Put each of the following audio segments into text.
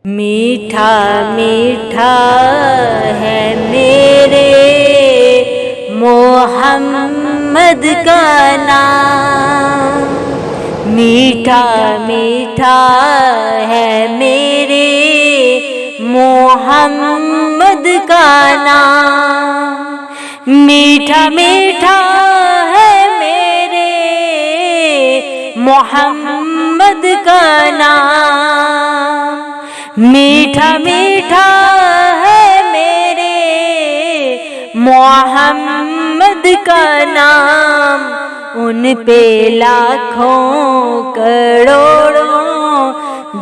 میٹھا میٹھا ہے میرے محمد کا نام، میٹھا میٹھا ہے میرے محمد کا نام، میٹھا میٹھا ہے میرے محمد کا نام، میٹھا میٹھا ہے میرے محمد کا نام، ان پہ لاکھوں کروڑوں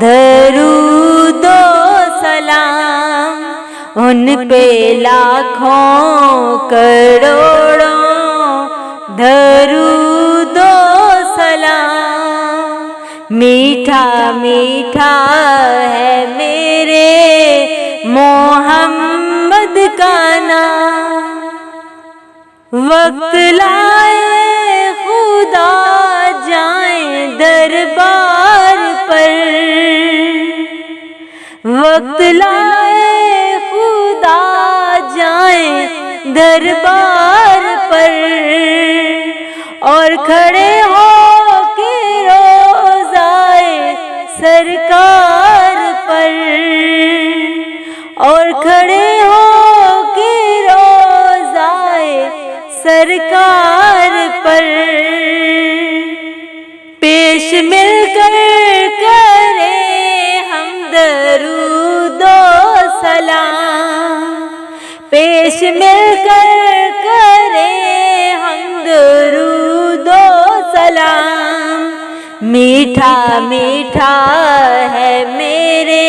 درود و سلام، ان پہ لاکھوں کروڑوں درود و سلام، میٹھا میٹھا ہے میرے محمد کا نام، وقت لائے خدا جائیں دربار پر، وقت لائے خدا جائیں دربار پر، اور کھڑے ہو کے روضائے سرکار پر، اور کھڑے ہو کے روضائے سرکار پر، پیش مل کر کرے ہم درود و سلام، پیش مل کر کرے ہم درود و سلام، میٹھا میٹھا ہے میرے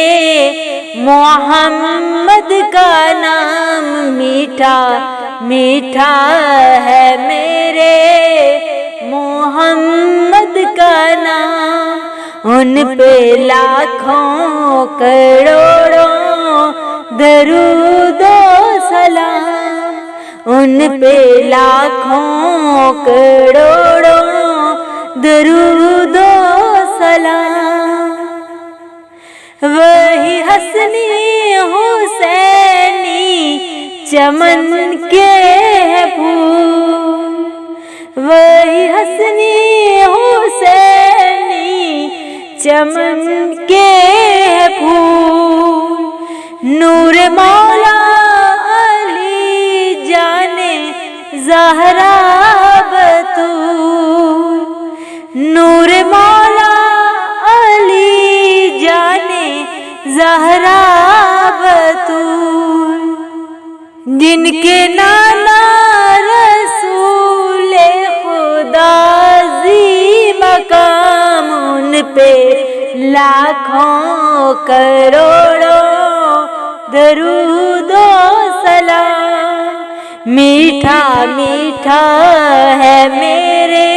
محمد کا نام، میٹھا میٹھا ہے میرے محمد کا نام، ان پہ لاکھوں کروڑوں درود و سلام، ان پہ لاکھوں کروڑوں درود و سلام، وہی حسنی حسینی چمن کے ہے پھول، وہی حسنی حسینی چمن کے ہے پھول، نور مولا علی جانے زہرا بطول، نور مولا علی جانے زہرا بطول، جن کے نانا رسول خدا زی مقام، ان پہ لاکھوں کروڑوں درود و سلام، میٹھا میٹھا ہے میرے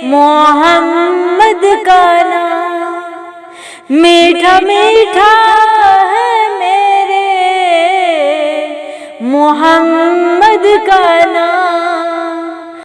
محمد کا نام، میٹھا میٹھا ہے میرے محمد کا نام۔